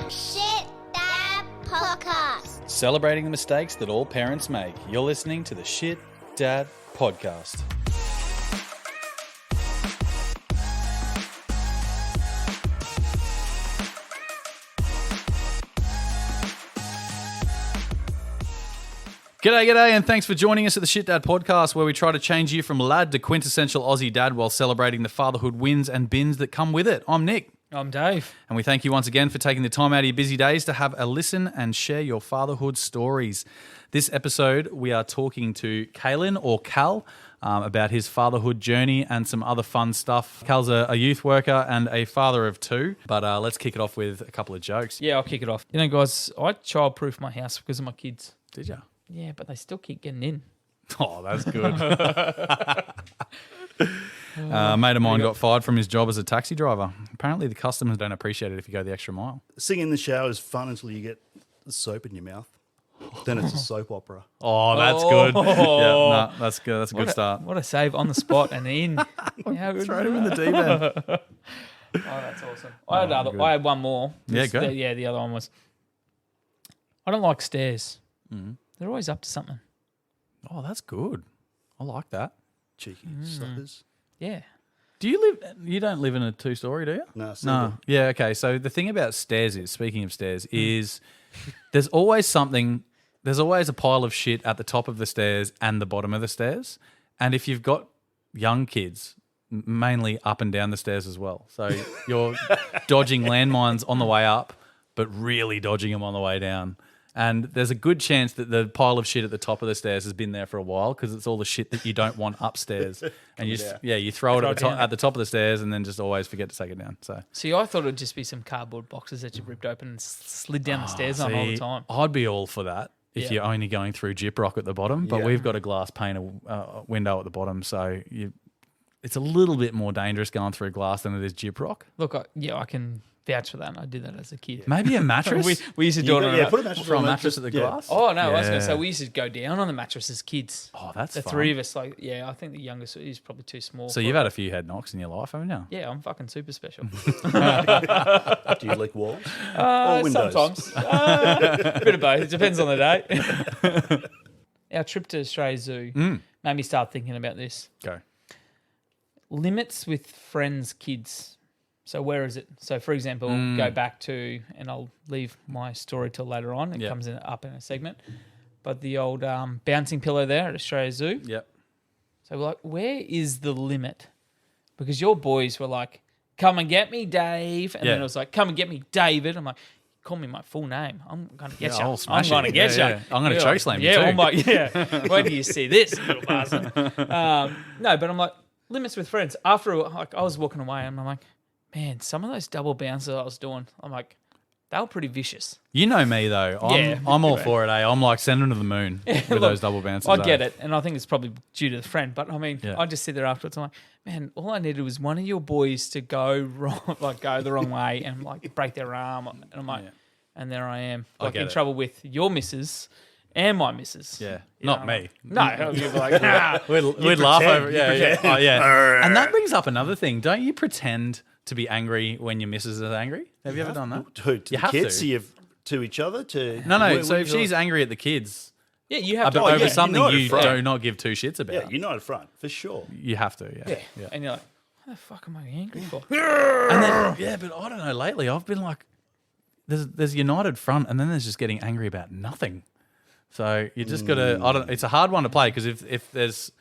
Shit Dad Podcast. Celebrating the mistakes that all parents make. You're listening to the Shit Dad Podcast. G'day, and thanks for joining us at the Shit Dad Podcast, where we try to change you from lad to quintessential Aussie dad while celebrating the fatherhood wins and bins that come with it. I'm Nick. I'm Dave. And we thank you once again for taking the time out of your busy days to have a listen and share your fatherhood stories. This episode, we are talking to Kalin, or Cal, about his fatherhood journey and some other fun stuff. Cal's a youth worker and a father of two, but let's kick it off with a couple of jokes. Yeah, I'll kick it off. You know, guys, I childproof my house because of my kids. Did you? Yeah, but they still keep getting in. Oh, that's good. A mate of mine got fired from his job as a taxi driver. Apparently the customers don't appreciate it if you go the extra mile. Singing in the shower is fun until you get the soap in your mouth. Then it's a soap opera. Oh, that's good. Yeah, no, that's good. That's a good start. What a save on the spot and in. How good. Throw him in the deep end. Oh, that's awesome. I had one more. Yeah, go. The other one was, I don't like stairs. Mm-hmm. They're always up to something. Oh, that's good. I like that. Cheeky suckers. Yeah. You don't live in a two-story, do you? No, No. single. Yeah, okay. So the thing about stairs is, speaking of stairs, is there's always a pile of shit at the top of the stairs and the bottom of the stairs. And if you've got young kids, mainly up and down the stairs as well. So you're dodging landmines on the way up, but really dodging them on the way down. And there's a good chance that the pile of shit at the top of the stairs has been there for a while because it's all the shit that you don't want upstairs. And you throw it at the top of the stairs and then just always forget to take it down. So See, I thought it would just be some cardboard boxes that you ripped open and slid down the stairs on all the time. I'd be all for that if you're only going through gyprock at the bottom. But we've got a glass pane window at the bottom, so it's a little bit more dangerous going through glass than it is gyprock. Look, I can vouch for that. I did that as a kid. Maybe a mattress? we used to do it on Put a mattress for a on mattress at the glass? Oh, no, I was going to say we used to go down on the mattress as kids. Oh, that's the fun. three of us. I think the youngest is probably too small. So you've had a few head knocks in your life, haven't you? Yeah, I'm fucking super special. Do you lick walls? Or windows? Sometimes. Bit of both. It depends on the day. Our trip to Australia Zoo made me start thinking about this. Go. Limits with friends' kids. So where is it? So, for example, go back to, and I'll leave my story till later on. It comes up in a segment. But the old bouncing pillow there at Australia Zoo. Yep. So we're like, where is the limit? Because your boys were like, come and get me, Dave. And then it was like, come and get me, David. I'm like, call me my full name. I'm going to get you. I'll smash I'm going to get you. Yeah. I'm going to choke slam you too. too. I'm like, where do you see this, little bastard? No, but I'm like, limits with friends. After I was walking away and I'm like, man, some of those double bounces I was doing, I'm like, they were pretty vicious. You know me though. I'm all for it, eh? I'm like, send them to the moon with those double bounces. I get it, and I think it's probably due to the friend. But I mean, I just sit there afterwards. I'm like, man, all I needed was one of your boys to go wrong, go the wrong way, and like break their arm. And I'm like, and there I am, like in trouble with your missus and my missus. Yeah, not me. No, you'd be like, nah. We'd laugh over. Yeah. Oh, yeah. And that brings up another thing. Don't you pretend to be angry when your missus is angry? Have you ever done that? To the kids? To each other? No. So if she's angry at the kids, yeah, you have to over something you do not give two shits about. Yeah, you're not at front for sure. You have to. Yeah. And you're like, what the fuck am I angry for? And then but I don't know. Lately, I've been like, there's united front, and then there's just getting angry about nothing. So you just gotta. It's a hard one to play because if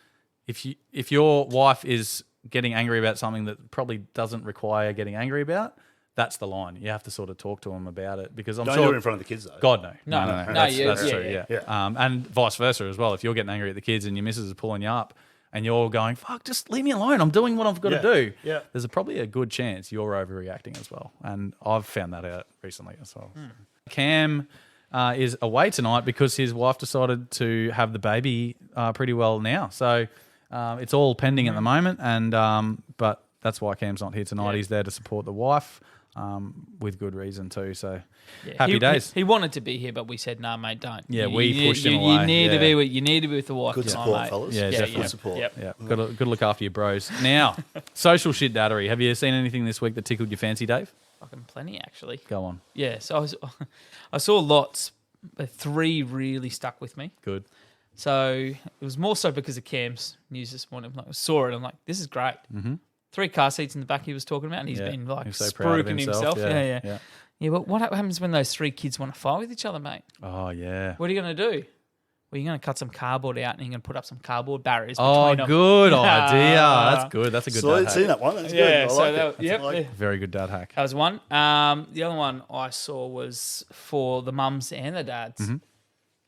your wife is getting angry about something that probably doesn't require getting angry about, that's the line. You have to sort of talk to them about it because I'm Don't sure do it in front of the kids though. God no. No, That's true. Yeah. And vice versa as well. If you're getting angry at the kids and your missus is pulling you up and you're going, fuck, just leave me alone. I'm doing what I've got to do. Yeah. There's probably a good chance you're overreacting as well. And I've found that out recently as well. Cam is away tonight because his wife decided to have the baby pretty well now. So it's all pending at the moment, and but that's why Cam's not here tonight. He's there to support the wife with good reason too. So happy days. He wanted to be here, but we said, "No, mate, don't." Yeah, we pushed him away. You need to be with the wife. Good support, mate. fellas. Yeah, definitely. Good support. Yep. Yeah, got to look after your bros. Now, social shit daddery. Have you seen anything this week that tickled your fancy, Dave? fucking plenty actually. Go on. Yeah, so I saw lots, but 3 really stuck with me. Good. So it was more so because of Cam's news this morning. Like, I saw it, I'm like, this is great. Mm-hmm. 3 car seats in the back he was talking about, and he's been like He's so proud of spruiking himself. Yeah. Yeah, but what happens when those 3 kids want to fight with each other, mate? Oh, yeah. What are you going to do? Well, you're going to cut some cardboard out and you're going to put up some cardboard barriers Oh, between them. good idea. That's good. That's a good So dad I'd seen hack. that one. That's Yeah, good. I so like that, it. yep, I like it. Very good dad hack. that was one. The other one I saw was for the mums and the dads. Mm-hmm.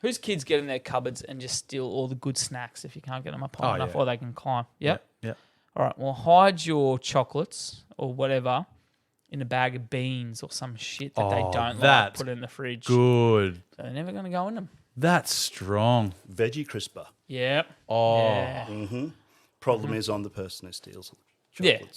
Whose kids get in their cupboards and just steal all the good snacks if you can't get them up high enough, yeah. or they can climb? Yep. Yeah. All right, well, hide your chocolates or whatever in a bag of beans or some shit that they don't like. that's Put it in the fridge. Good. So they're never going to go in them. That's strong. Veggie crisper. Yep. Oh. Yeah. Problem is, I'm the person who steals Yeah. chocolates.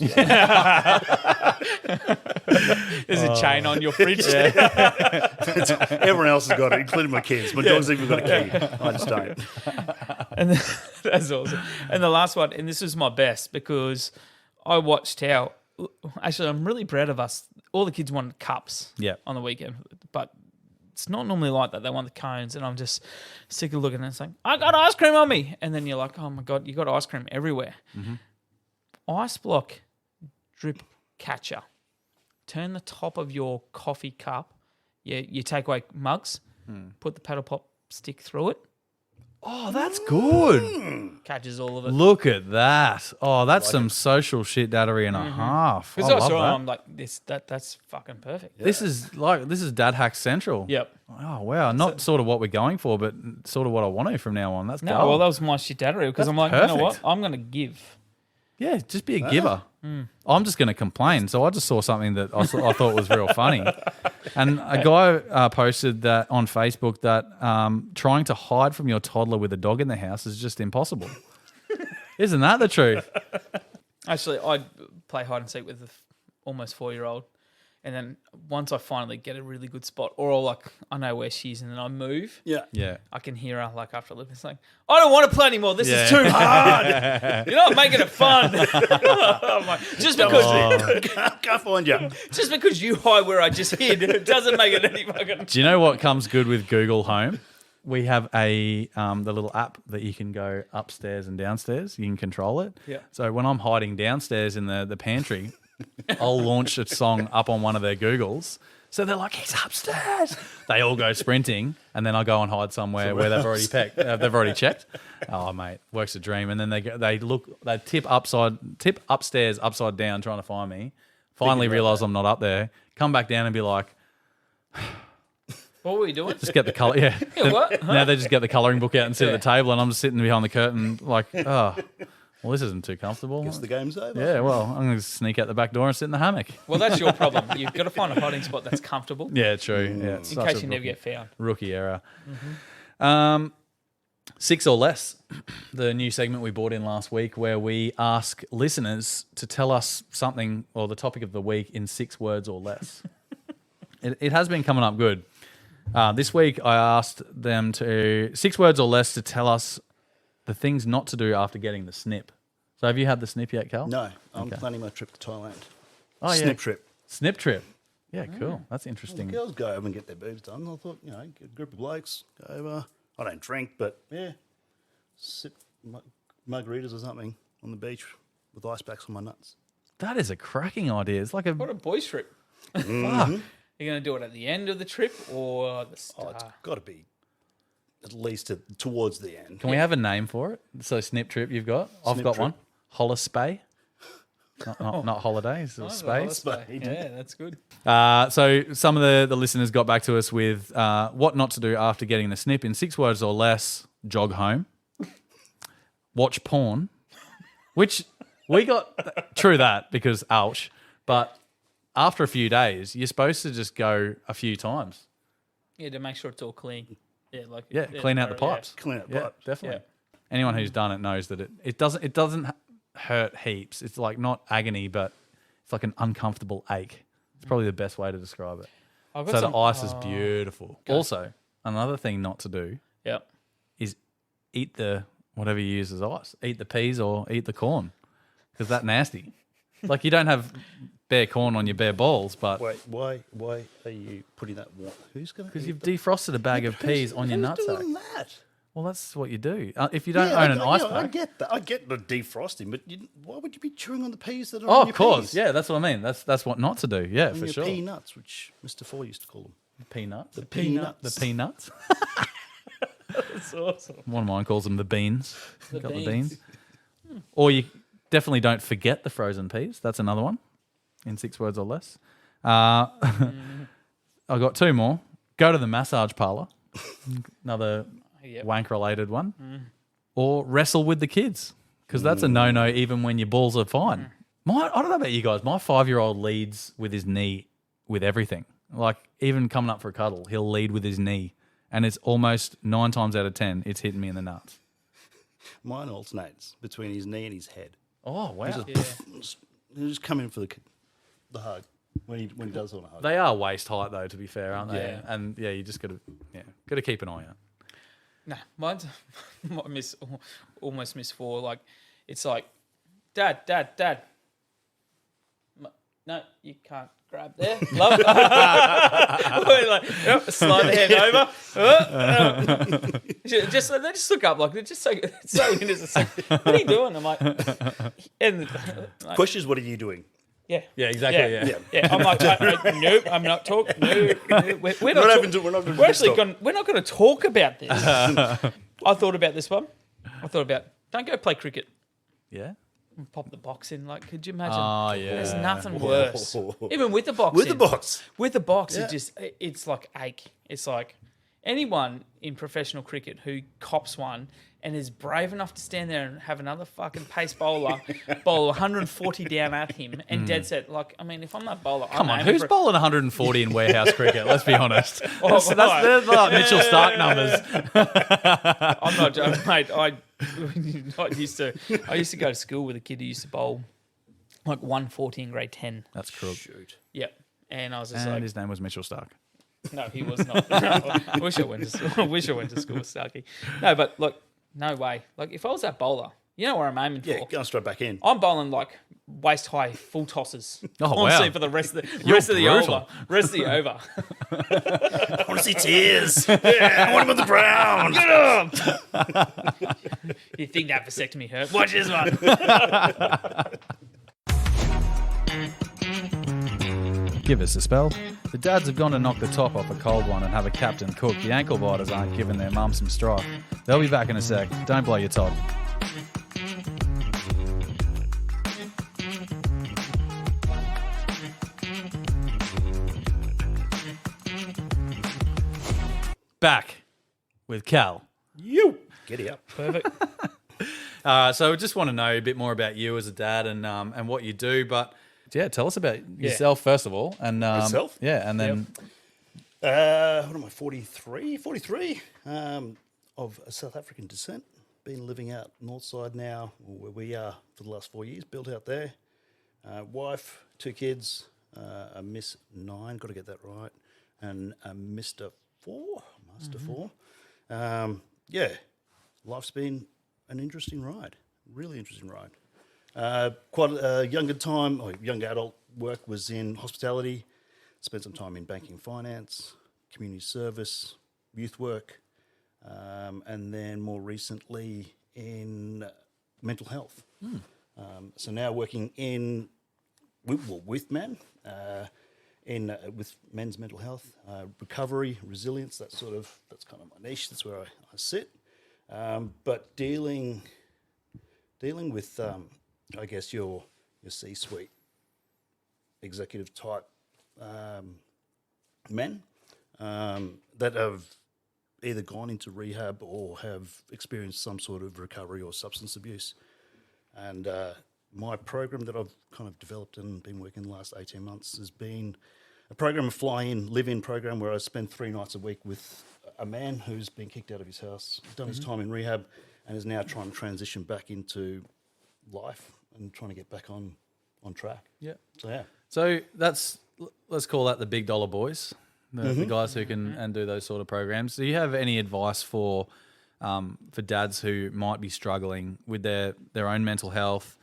There's a chain on your fridge. Everyone else has got it, including my kids. My dog's even got a key. I just don't. And that's awesome. And the last one, and this was my best because I watched how. Actually, I'm really proud of us. All the kids wanted cups on the weekend, but it's not normally like that. They want the cones, and I'm just sick of looking and saying, I got ice cream on me. And then you're like, oh my God, you got ice cream everywhere. Mm-hmm. Ice block drip catcher. Turn the top of your coffee cup, you take away mugs, put the paddle pop stick through it, Oh, that's good. catches all of it. Look at that. Oh, that's some social shit daddery and a half. I Because I love saw it, that. I'm like, that's fucking perfect. This is dad hack central. Yep. Oh wow, not sort of what we're going for, but sort of what I want to from now on. That's No, gold. well, that was my shit daddery because That's I'm like, you know what? perfect. I'm going to give. Yeah, just be a giver. I'm just going to complain. So I just saw something that I thought was real funny. And a guy posted that on Facebook that trying to hide from your toddler with a dog in the house is just impossible. Isn't that the truth? Actually, I play hide and seek with the almost 4-year-old. And then once I finally get a really good spot, or like I know where she is, and then I move, Yeah. I can hear her like after a little bit saying, I don't want to play anymore. This is too hard. You're not making it fun. I'm like, just Can't find you. because you hide where I just hid, it doesn't make it any fucking. Do you know what comes good with Google Home? We have the little app that you can go upstairs and downstairs. You can control it. Yeah. So when I'm hiding downstairs in the pantry, I'll launch a song up on one of their Googles. So they're like, he's upstairs. They all go sprinting, and then I go and hide somewhere where they've already they've already checked. Oh mate, works a dream. And then they tip upstairs upside down trying to find me. Finally realise I'm not up there. Come back down and be like, What were we doing? just get the colour. Yeah. Yeah, what? Now they just get the colouring book out and sit Yeah. at the table, and I'm just sitting behind the curtain like, oh, well, this isn't too comfortable. Guess the game's over. Yeah, well, I'm going to sneak out the back door and sit in the hammock. Well, that's your problem. You've got to find a hiding spot that's comfortable Yeah, true. Yeah, it's in such case a you never get found. rookie error. 6 or less, the new segment we brought in last week where we ask listeners to tell us something or the topic of the week in 6 words or less. It has been coming up good. This week I asked them to 6 words or less to tell us the things not to do after getting the SNIP. So have you had the SNIP yet, Cal? No, I'm planning my trip to Thailand. Oh, yeah. Snip trip. SNIP trip. Yeah, cool. That's interesting. Girls go over and get their boobs done. I thought, get a group of blokes, go over. I don't drink, but yeah, sip margaritas or something on the beach with ice packs on my nuts. That is a cracking idea. It's like a What a boys trip. fuck. Are you going to do it at the end of the trip or the Oh, start? it's got to be at least towards the end. Can we have a name for it? So SNIP trip you've got? I've Snip got trip. one. Holospay. Not holidays, or space. Yeah, that's good. So some of the listeners got back to us with what not to do after getting the SNIP in 6 words or less. Jog home. Watch porn. Which we got, true that, because ouch. But after a few days, you're supposed to just go a few times. Yeah, to make sure it's all clean. Yeah, Clean out the pipes. Clean out the Yeah, pipes. definitely. Anyone who's done it knows that it doesn't hurt heaps. It's like not agony, but it's like an uncomfortable ache. It's probably the best way to describe it. I've So got the ice is beautiful. Also, another thing not to do Yeah. is eat the whatever you use as ice. Eat the peas or eat the corn because that's nasty. Like you don't have bare corn on your bare balls, but Wait, why are you putting that? Who's going to? because you've defrosted a bag of peas on your Who's nutsack. doing that? Well, that's what you do. If you don't Yeah, own an ice I pack. get that. I get the defrosting, but why would you be chewing on the peas that are Oh, on your of course. peas? Yeah, that's what I mean. That's what not to do. Yeah, And for your sure. peanuts, which Mr. Four used to call them. Peanuts. The peanuts. The peanuts. That's awesome. One of mine calls them the beans. The Got beans. the beans. Or you definitely don't forget the frozen peas. That's another one in 6 words or less. I've got 2 more. Go to the massage parlour. Another Yep. wank-related one. Or wrestle with the kids, because that's a no-no even when your balls are fine. I don't know about you guys. My 5-year-old leads with his knee with everything. Like, even coming up for a cuddle, he'll lead with his knee. And it's almost 9 times out of 10, it's hitting me in the nuts. Mine alternates between his knee and his head. Oh, wow. He'll just come in for the hug when he does want to hug. They are waist height, though, to be fair, aren't they? Yeah. And, yeah, you just got to keep an eye out. Nah, mine's almost miss 4. Like, it's like, Dad. No, you can't grab there. Love. Like, slide the hand over. Just look up, like, just so innocent. Like, what are you doing? I'm like, and like, Question is, what are you doing? yeah, Yeah, exactly, yeah. yeah. I'm like, nope, I'm not talking. No, we're not. We're not going to talk about this. I thought about this one. Don't go play cricket. Yeah? Pop the box in. Like, could you imagine? Oh, yeah. There's nothing worse. Even with the box. With the in. box. With the box, Yeah. it's like ache. It's like anyone in professional cricket who cops one and is brave enough to stand there and have another fucking pace bowler bowl 140 down at him and dead set. Like, I mean, if I'm that bowler, Come I'm on, aiming who's for- bowling 140 in warehouse cricket? Let's be honest. Oh, That's like Mitchell Stark numbers. I'm not joking, mate. I used to go to school with a kid who used to bowl like 140 in grade 10. That's crook. Shoot. Yep. And I was just And like, his name was Mitchell Stark. no, he was not. I wish I went to school. with Starkey. No, but look, no way. Like, if I was that bowler, you know where I'm aiming Yeah, for. going straight back in. I'm bowling like waist high full tosses. Oh, Honestly, wow. for the rest of the You're rest of the brutal. over. Rest of the over. I want to see tears. Yeah, I want him on the ground. You think that vasectomy hurt? Watch this one. Give us a spell. The dads have gone to knock the top off a cold one and have a captain cook. The ankle biters aren't giving their mum some strife. They'll be back in a sec. Don't blow your top. Back with Cal. You. Giddy up. Perfect. So I just want to know a bit more about you as a dad and what you do. But yeah, tell us about yourself first of all. And Myself? Yeah, and then What am I, 43? 43. Of South African descent. Been living out north side now, where we are for the last 4 years, built out there. Wife, 2 kids, a Miss 9, got to get that right, and a Mr. 4, Master 4. Yeah, life's been an interesting ride, really interesting ride. Quite a younger time, or young adult work was in hospitality, spent some time in banking and finance, community service, youth work, and then more recently in mental health. So now working with men, with men's mental health, recovery, resilience. That's kind of my niche. That's where I sit. But dealing with, I guess your C-suite executive type men that have either gone into rehab or have experienced some sort of recovery or substance abuse. And my program that I've kind of developed and been working the last 18 months has been a program, a fly-in, live-in program where I spend 3 nights a week with a man who's been kicked out of his house, done his time in rehab, and is now trying to transition back into life and trying to get back on track. yeah. So, yeah. So let's call that the big dollar boys, the guys who can and do those sort of programs. Do you have any advice for dads who might be struggling with their own mental health,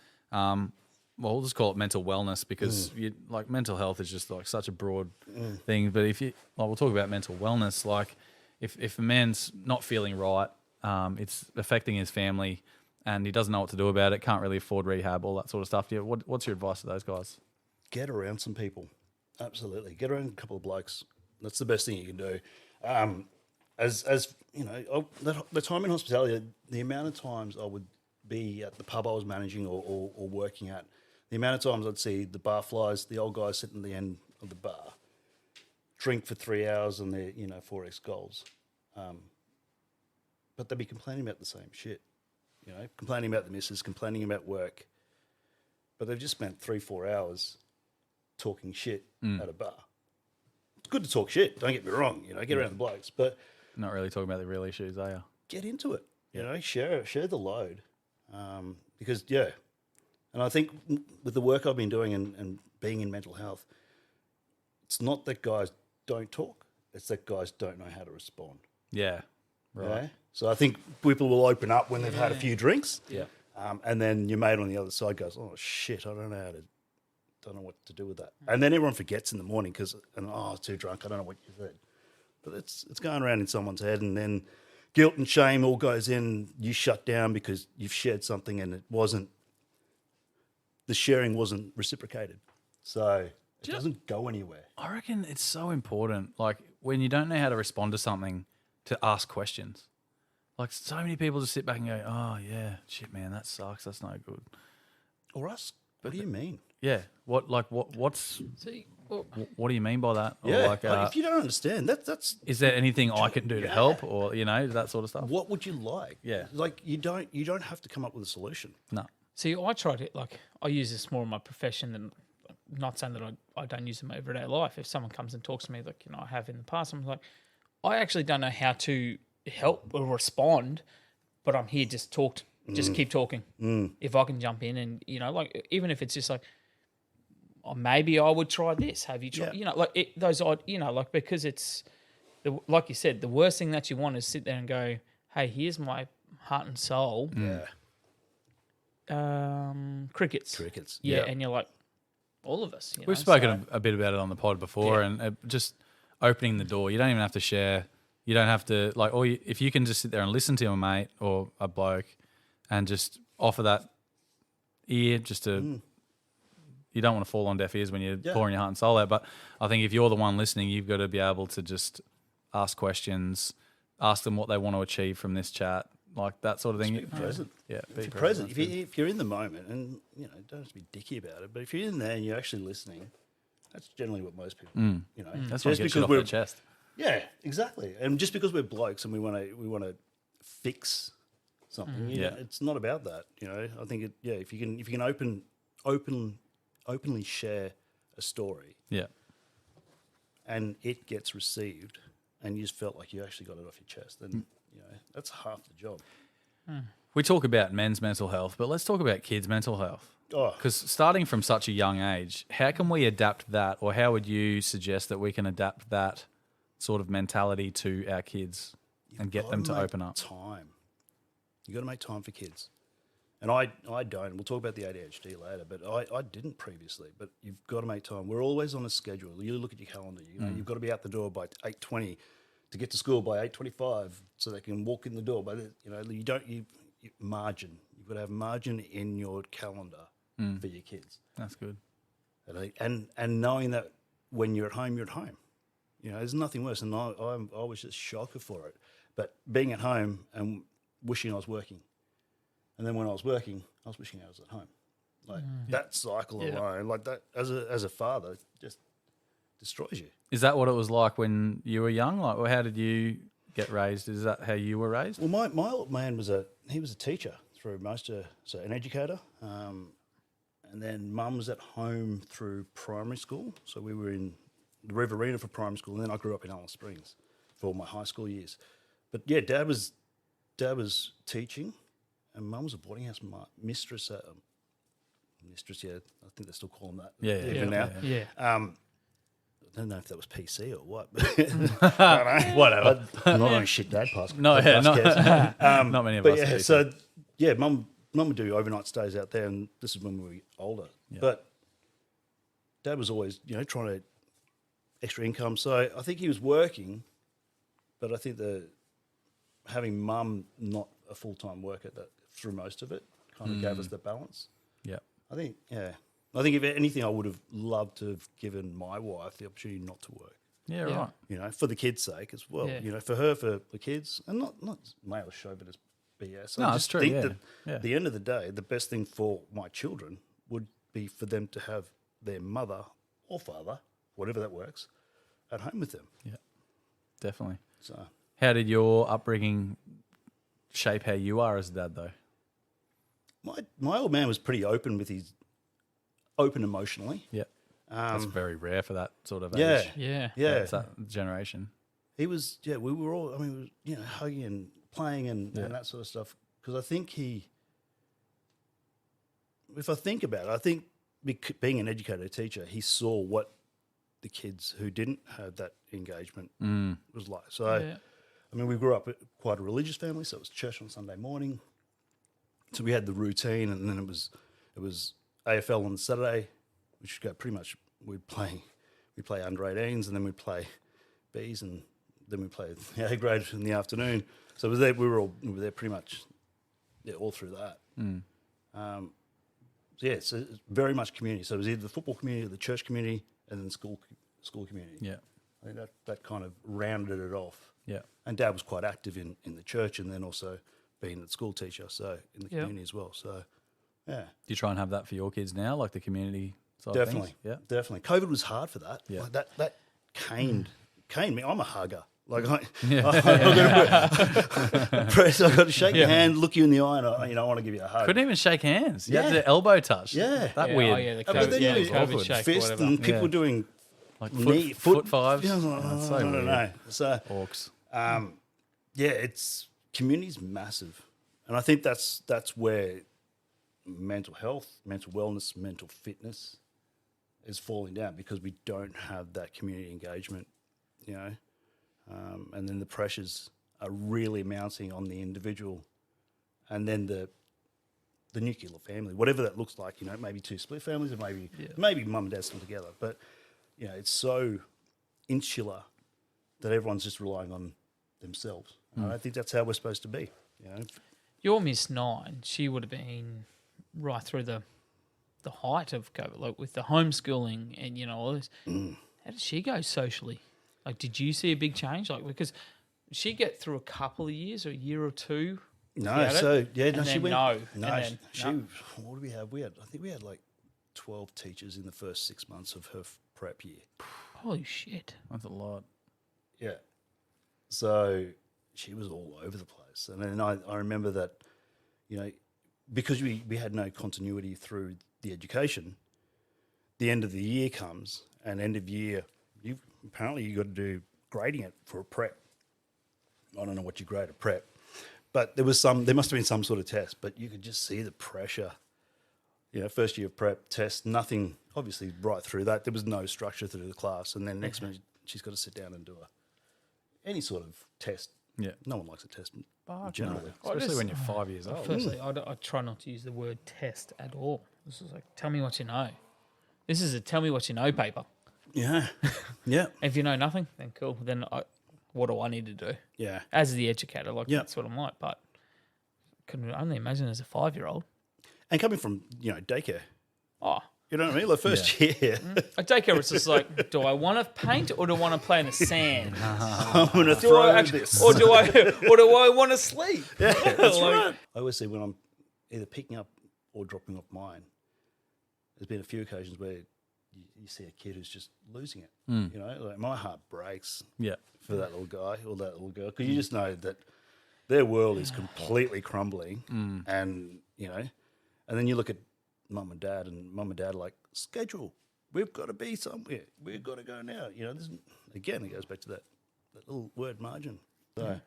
we'll just call it mental wellness because like mental health is just like such a broad thing. But if you, like, we'll talk about mental wellness, like if a man's not feeling right, it's affecting his family and he doesn't know what to do about it, can't really afford rehab, all that sort of stuff. Yeah, what's your advice to those guys? Get around some people. Absolutely. Get around a couple of blokes. That's the best thing you can do. As you know, the time in hospitality, the amount of times I would be at the pub I was managing or working at, the amount of times I'd see the bar flies, the old guys sitting at the end of the bar, drink for 3 hours and they're, 4x goals. But they'd be complaining about the same shit, complaining about the missus, complaining about work. But they've just spent 3-4 hours talking shit at a bar. It's good to talk shit, don't get me wrong, get around the blokes, but Not really talking about the real issues, are you? get into it, share the load. Because, and I think with the work I've been doing and being in mental health, it's not that guys don't talk, it's that guys don't know how to respond. Yeah, right. Yeah? So I think people will open up when they've had a few drinks. Yeah. And then your mate on the other side goes, oh, shit, I don't know what to do with that. And then everyone forgets in the morning I was too drunk, I don't know what you said. But it's going around in someone's head, and then guilt and shame all goes in. You shut down because you've shared something and the sharing wasn't reciprocated. So it doesn't go anywhere. I reckon it's so important, like when you don't know how to respond to something, to ask questions. Like so many people just sit back and go, oh, yeah, shit, man, that sucks. That's no good. Or ask, what do you mean? Yeah. What's See, what do you mean by that? Or Yeah, like, if you don't understand, that's is there anything I can do to help, or that sort of stuff? what would you like? Yeah. Like you don't have to come up with a solution. No. see, I try to I use this more in my profession than. Not saying that I don't use it in my everyday life. If someone comes and talks to me, like I have in the past, I'm like, I actually don't know how to help or respond, but I'm here just keep talking. If I can jump in and even if it's just like, oh, maybe I would try this. Have you tried? Those odd, because it's like you said, the worst thing that you want is sit there and go, hey, here's my heart and soul. Yeah. Crickets. Yeah, and you're like. All of us. We've spoken a bit about it on the pod before, and just opening the door. You don't even have to share. You don't have to if you can just sit there and listen to your mate or a bloke, and just offer that ear, just to. You don't want to fall on deaf ears when you're pouring your heart and soul out. But I think if you're the one listening, you've got to be able to just ask questions, ask them what they want to achieve from this chat. Like that sort of thing. Be present. Yeah, be present. If you're in the moment, and don't have to be dicky about it, but if you're in there and you're actually listening, that's generally what most people. That's what gets shit off their chest. Yeah, exactly. And just because we're blokes and we want to fix something, it's not about that. I think if you can openly share a story, and it gets received, and you just felt like you actually got it off your chest, then. That's half the job. We talk about men's mental health, but let's talk about kids' mental health. Because starting from such a young age, how can we adapt that, or how would you suggest that we can adapt that sort of mentality to our kids and get them to open up? You got to make time for kids. And I don't. We'll talk about the ADHD later, but I didn't previously. But you've got to make time. We're always on a schedule. You look at your calendar. You've got to be out the door by 8:20. To get to school by 8:25, so they can walk in the door. But you margin. You've got to have margin in your calendar for your kids. That's good. And knowing that when you're at home, you're at home. There's nothing worse. And I was just shocked for it. But being at home and wishing I was working, and then when I was working, I was wishing I was at home. Like that cycle alone, like that as a father, just destroys you. Is that what it was like when you were young? Like, well, how did you get raised? Is that how you were raised? Well, my old man was a teacher through so an educator, and then mum was at home through primary school. So we were in the Riverina for primary school, and then I grew up in Alice Springs for my high school years. But yeah, dad was teaching, and mum was a boarding house mistress. Mistress, I think they still call them that. Even now. I don't know if that was PC or what, but I don't know. Whatever. I'm not going to shit dad past. Not many of us. Mum Mum would do overnight stays out there, and this is when we were older. Yeah. But Dad was always, trying to extra income. So I think he was working, but I think having Mum not a full-time worker through most of it kind of gave us the balance. Yeah. I think if anything, I would have loved to have given my wife the opportunity not to work. Yeah, right. For the kids' sake as well. Yeah. For her, for the kids, and not male chauvinist BS. No, I it's just true, think yeah. that Yeah. at the end of the day, the best thing for my children would be for them to have their mother or father, whatever that works, at home with them. Yeah, definitely. So How did your upbringing shape how you are as a dad, though? my old man was pretty open emotionally. Yeah. That's very rare for that sort of Yeah. age. Yeah. Yeah. It's that generation. He was, we were all, hugging and playing and that sort of stuff. Because I think if I think about it, I think being an educator teacher, he saw what the kids who didn't have that engagement was like. So, we grew up at quite a religious family, so it was church on Sunday morning. So we had the routine, and then it was AFL on Saturday, which would go pretty much, we'd play under 18s, and then we'd play Bs, and then we'd play the A grade in the afternoon. So it was there, we were there pretty much all through that. So it's very much community. So it was either the football community, the church community, and then the school community. Yeah. I think that kind of rounded it off. Yeah. And Dad was quite active in the church, and then also being the school teacher, so in the community as well. So, yeah. Do you try and have that for your kids now, like the community side Definitely. of things? Yeah. Definitely. COVID was hard for that. Yeah. Like that caned me. I'm a hugger. Like I got to shake your hand, look you in the eye, and I want to give you a hug. Couldn't even shake hands. You had Yeah. the elbow touch. Yeah. That Yeah, weird. oh, yeah, the But COVID, then yeah, you the COVID shake or fist whatever. and people Yeah. doing Like foot fives. You know, That's so I don't weird. know. So Orcs. it's community's massive, and I think that's where mental health, mental wellness, mental fitness is falling down because we don't have that community engagement, and then the pressures are really mounting on the individual, and then the nuclear family, whatever that looks like, maybe two split families, or maybe mum and dad still together, but it's so insular that everyone's just relying on themselves. And I think that's how we're supposed to be. Your Miss Nine, she would have been right through the height of COVID, like with the homeschooling and all this. How did she go socially? Like, did you see a big change? Like, because she get through a couple of years or a year or two. No, so and no, she then went. no, No, and then she. no. What did we have? I think we had like 12 teachers in the first 6 months of her prep year. Holy shit! That's a lot. Yeah. So she was all over the place. And then I remember that, because we had no continuity through the education, the end of the year comes, and end of year, you got to do grading it for a prep. I don't know what you grade a prep, but there must have been some sort of test, but you could just see the pressure. First year of prep, test, nothing, obviously right through that. There was no structure through the class. And then next minute, she's got to sit down and do any sort of test. Yeah. No one likes a test Fuck generally. no. Especially when you're 5 years old. Firstly, I try not to use the word test at all. This is like, tell me what you know. This is a tell me what you know paper. Yeah. Yeah. If you know nothing, then cool. Then what do I need to do? Yeah. As the educator, Yeah. that's what I'm like. But I can only imagine as a 5-year-old. And coming from, daycare, Oh, you know what I mean? Like first year, a daycare it's just like, do I want to paint or do I want to play in the sand? I'm going to Do throw I actually, this. or do I want to sleep? Yeah, that's Like- right. I always say when I'm either picking up or dropping off mine, there's been a few occasions where you see a kid who's just losing it. Like my heart breaks Yeah. for that little guy or that little girl because you just know that their world is completely crumbling, and and then you look at mum and dad are like, schedule. We've got to be somewhere. We've got to go now. Again, it goes back to that little word margin. So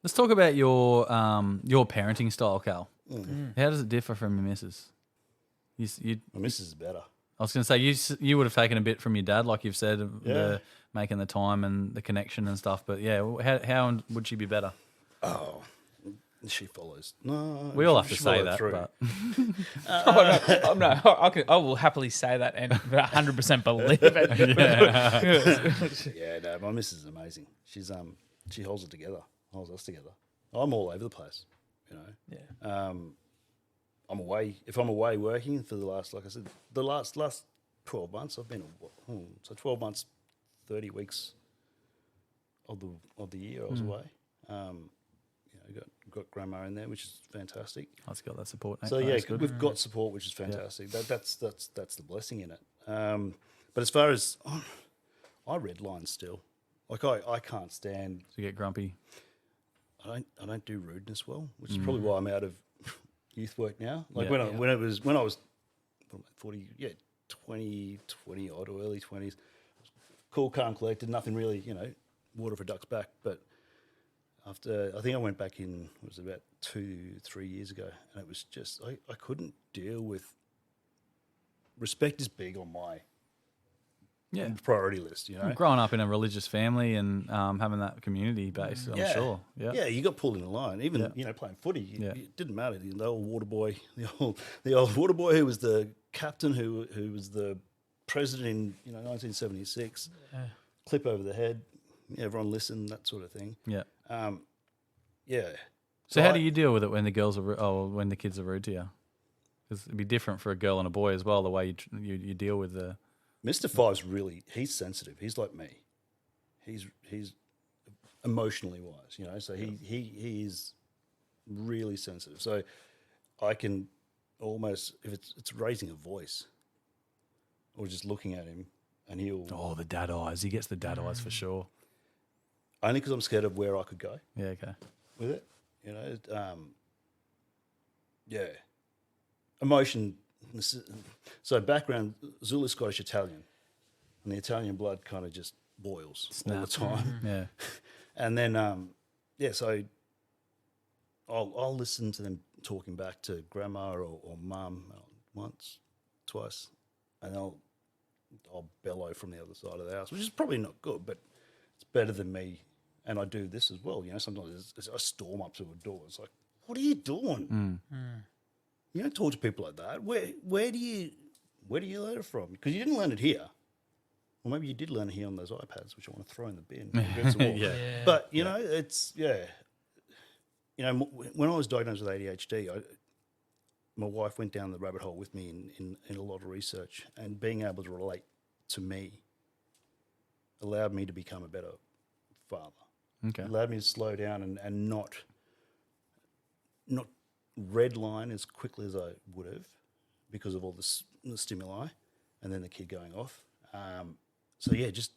Let's talk about your parenting style, Cal. How does it differ from your missus? You my missus is better. I was going to say you would have taken a bit from your dad, like you've said, of Yeah. making the time and the connection and stuff. But yeah, how would she be better? She follows. No, We all have to she say followed that, through. but I will happily say that and 100% believe it. Yeah, no, my missus is amazing. She holds it together, holds us together. I'm all over the place, you know. Yeah. I'm away. If I'm away working for the last, like I said, the last 12 months, I've been so 12 months, 30 weeks of the year I was away. You know, got grandma in there, which is fantastic. I've got that support. So yeah, we've got support, which is fantastic. That's the blessing in it. But as far as I redline still, like I can't stand. To get grumpy. I don't do rudeness well, which is probably why I'm out of youth work now. Like Yeah. when I was what am I, 40, 20 odd or early 20s, cool, calm, collected, nothing really, you know, water for ducks back. But after, I think I went back in, it was about 2-3 years ago, and it was just, I couldn't deal with, respect is big on my priority list, you know. Growing up in a religious family and having that community base, I'm sure. Yeah. Yeah, you got pulled in a line. Even you know, playing footy, it didn't matter. The old water boy, the old water boy who was the captain, who was the president in 1976. Clip over the head. Yeah, everyone listened, that sort of thing. Yeah. Yeah. So how do you deal with it when the girls are when the kids are rude to you? Because it'd be different for a girl and a boy as well. The way you deal with the. Mr. Five's he's sensitive. He's like me. He's emotionally wise, you know. So he is really sensitive. So I can almost, if it's raising a voice or just looking at him, and he'll the dad eyes. He gets the dad eyes for sure. only because I'm scared of where I could go Yeah. Okay. with it. You know, yeah, emotion. So background, Zulu, Scottish, Italian, and the Italian blood kind of just boils all the time. Yeah. And then, so I'll listen to them talking back to grandma or mum once, twice, and I'll bellow from the other side of the house, which is probably not good, but it's better than me. And I do this as well. You know, sometimes I storm up to a door. It's like, what are you doing? You don't talk to people like that. Where do you learn it from? Because you didn't learn it here. Or maybe you did learn it here on those iPads, which I want to throw in the bin. against the wall. But, you know, it's, You know, when I was diagnosed with ADHD, my wife went down the rabbit hole with me in a lot of research, and being able to relate to me allowed me to become a better father. Okay. Allowed me to slow down and not redline as quickly as I would have because of all the stimuli and then the kid going off. So just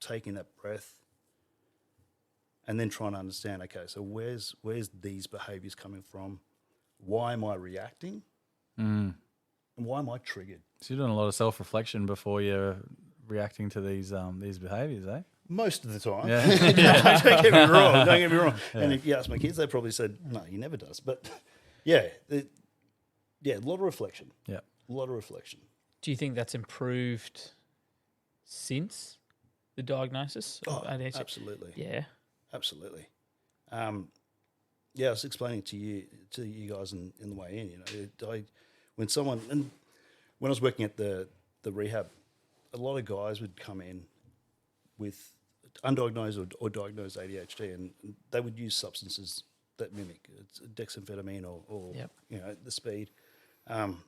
taking that breath and then trying to understand, okay, so where's these behaviours coming from? Why am I reacting? And why am I triggered? So you're doing a lot of self-reflection before you're reacting to these behaviours, eh? Most of the time. Yeah. Don't get me wrong. And if you ask my kids, they probably said, no, he never does. But a lot of reflection. Yeah. A lot of reflection. Do you think that's improved since the diagnosis of ADHD? Absolutely. Yeah. Absolutely. I was explaining to you guys in the way in, you know, when I was working at the rehab, a lot of guys would come in with undiagnosed or diagnosed ADHD, and they would use substances that mimic dexamphetamine or you know, the speed, and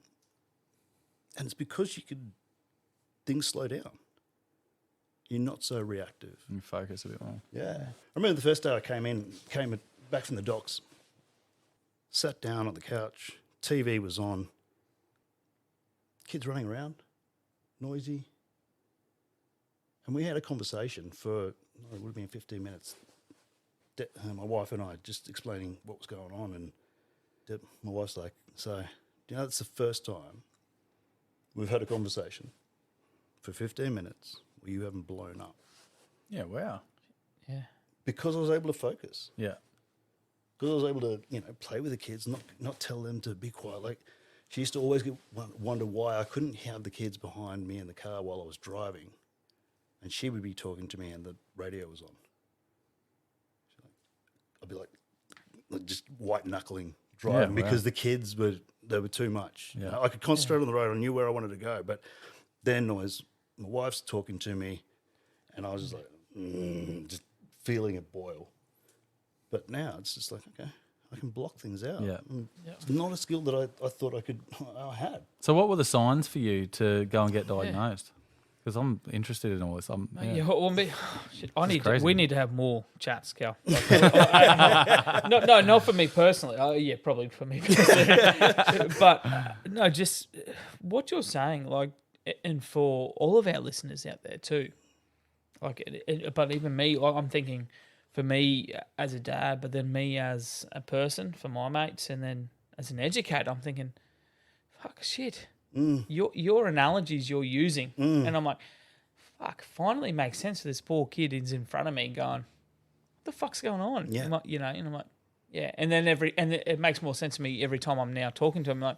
it's because things slow down. You're not so reactive. You focus a bit more. Yeah. I remember the first day I came back from the docks, sat down on the couch, TV was on, kids running around, noisy. And we had a conversation for, it would have been 15 minutes, my wife and I just explaining what was going on. And my wife's like, so, you know, it's the first time we've had a conversation for 15 minutes where you haven't blown up. Yeah, wow. Yeah. Because I was able to focus. Yeah. Because I was able to, you know, play with the kids, not tell them to be quiet. Like, she used to always wonder why I couldn't have the kids behind me in the car while I was driving, and she would be talking to me and the radio was on. I'd be like, like just white knuckling driving wow. because the kids were too much. You know, I could concentrate on the road. I knew where I wanted to go, but then my wife's talking to me, and I was just like, just feeling it boil. But now it's just like, okay, I can block things out. Yeah. It's not a skill that I thought I had. So what were the signs for you to go and get diagnosed? Because I'm interested in all this. We need to have more chats, Cal. Not for me personally. Probably for me personally. But no, just what you're saying, like, and for all of our listeners out there too. Like, but even me, like, I'm thinking for me as a dad, but then me as a person, for my mates, and then as an educator, I'm thinking, fuck, shit. Your analogies you're using, and I'm like, fuck, finally makes sense for this poor kid who's in front of me going, what the fuck's going on? Yeah. I'm like, and I'm like, yeah. And then it makes more sense to me every time I'm now talking to him. I'm like,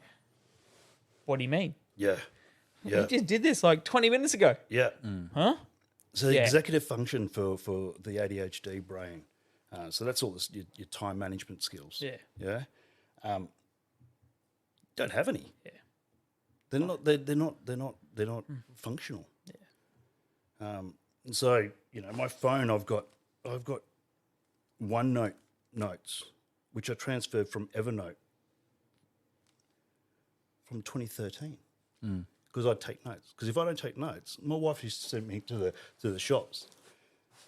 what do you mean? Yeah. You just did this like 20 minutes ago. Yeah. Huh? So the executive function for the ADHD brain. So that's all your time management skills. Yeah. Yeah. Don't have any. Yeah. They're not functional. Yeah. And so my phone, I've got OneNote notes, which I transferred from Evernote from 2013. Because I take notes. Because if I don't take notes, my wife used to send me to the shops.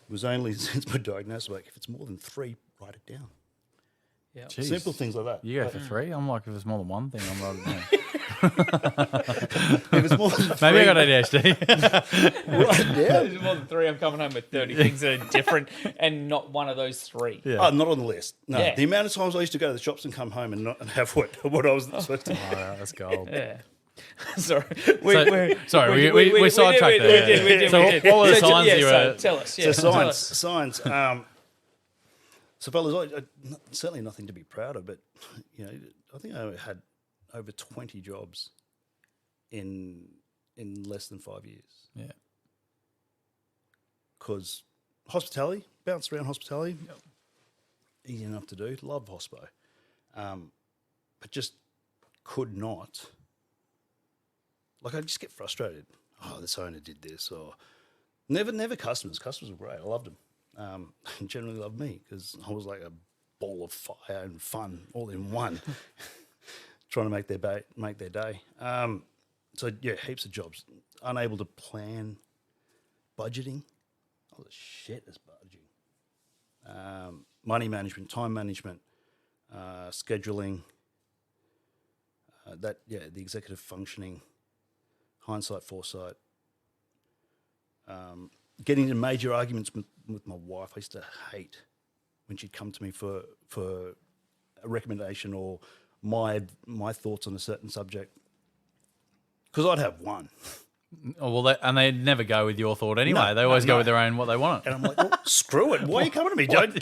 It was only since my diagnosis, like, if it's more than 3, write it down. Yeah. Jeez. Simple things like that. You go for 3? I'm like, if it's more than one thing, I'm writing it down. If it's more than 3, Maybe I got ADHD. write it down. There's more than 3. I'm coming home with 30 things that are different and not one of those 3. Yeah. Oh, not on the list. No. Yeah. The amount of times I used to go to the shops and come home and not have what I was supposed to. All right, that's gold. Yeah. Sorry. We sidetracked there. We did. What were the signs you were... Tell us. So signs. So fellas, I certainly nothing to be proud of, but I think I had over 20 jobs in less than 5 years. Yeah. Because hospitality, bounced around hospitality, easy enough to do. Love hospo, but just could not. Like, I just get frustrated. Oh, this owner did this, or never customers. Customers were great. I loved them. And generally loved me because I was like a ball of fire and fun all in one, trying to make their day. So yeah, heaps of jobs. Unable to plan, budgeting. I was shit as budgeting. Money management, time management, scheduling. The executive functioning. Hindsight, foresight. Getting into major arguments with my wife. I used to hate when she'd come to me for a recommendation or my thoughts on a certain subject, because I'd have one. Oh, well, they never go with your thought anyway. They always go with their own, what they want. And I'm like, well, screw it. Why are you coming to me? Don't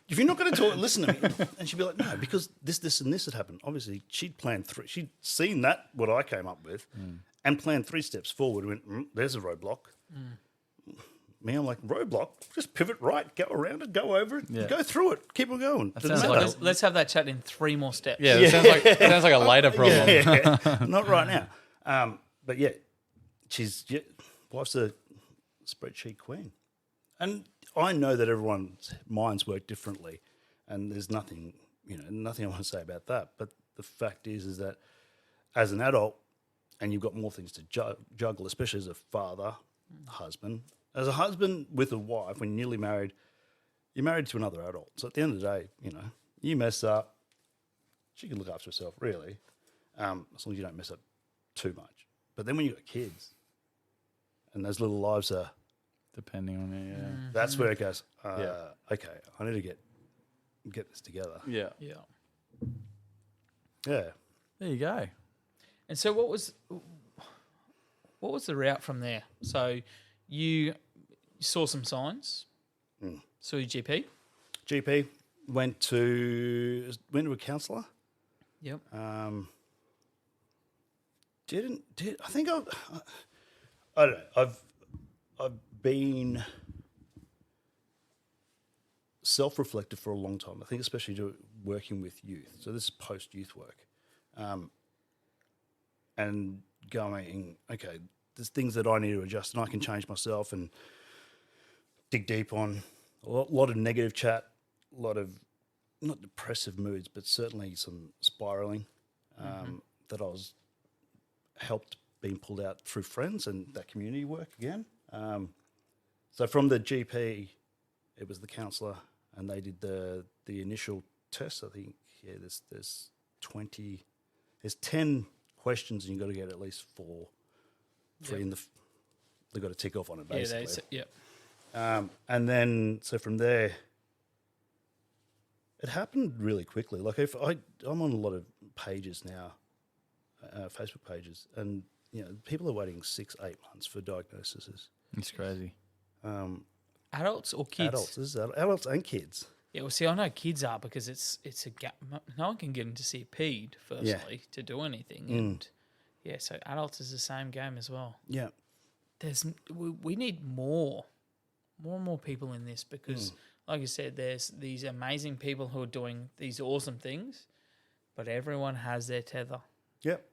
if you're not going to talk, listen to me. And she'd be like, no, because this, and this had happened. Obviously, she'd planned 3. She'd seen what I came up with and planned 3 steps forward. Went, there's a roadblock. Me, I'm like, roadblock? Just pivot right, go around it, go over it, go through it, keep on going. Sounds like Let's have that chat in 3 more steps. Yeah, it sounds like a later problem. Yeah, not right now. But yeah, wife's a spreadsheet queen. And I know that everyone's minds work differently, and there's nothing I want to say about that. But the fact is that as an adult, and you've got more things to juggle, especially as a father, husband. As a husband with a wife, when you're newly married, you're married to another adult. So at the end of the day, you mess up, she can look after herself, really, as long as you don't mess up too much. But then when you've got kids, and those little lives are... Depending on it, That's where it goes, okay, I need to get this together. Yeah. Yeah. Yeah. There you go. And so what was the route from there? So you saw some signs, saw your GP. GP, went to a counsellor. Yep. I think I don't know. I've been self-reflected for a long time. I think especially working with youth. So this is post-youth work. And going, okay, there's things that I need to adjust and I can change myself and dig deep on. A lot of negative chat, a lot of not depressive moods, but certainly some spiraling that I was helped being pulled out through friends and that community work again. So from the GP, it was the counsellor, and they did the initial test. I think there's 10 questions, and you've got to get at least 4, 3 in the. They've got to tick off on it basically. And then so from there, it happened really quickly. Like I'm on a lot of pages now, Facebook pages, and people are waiting 6-8 months for diagnoses. It's crazy. Adults or kids? Adults. This is adults and kids. Yeah, well, see, I know kids are because it's a gap. No one can get them to see a ped, firstly, to do anything. And, so adults is the same game as well. Yeah. We need more and more people in this because, like you said, there's these amazing people who are doing these awesome things, but everyone has their tether. Yep.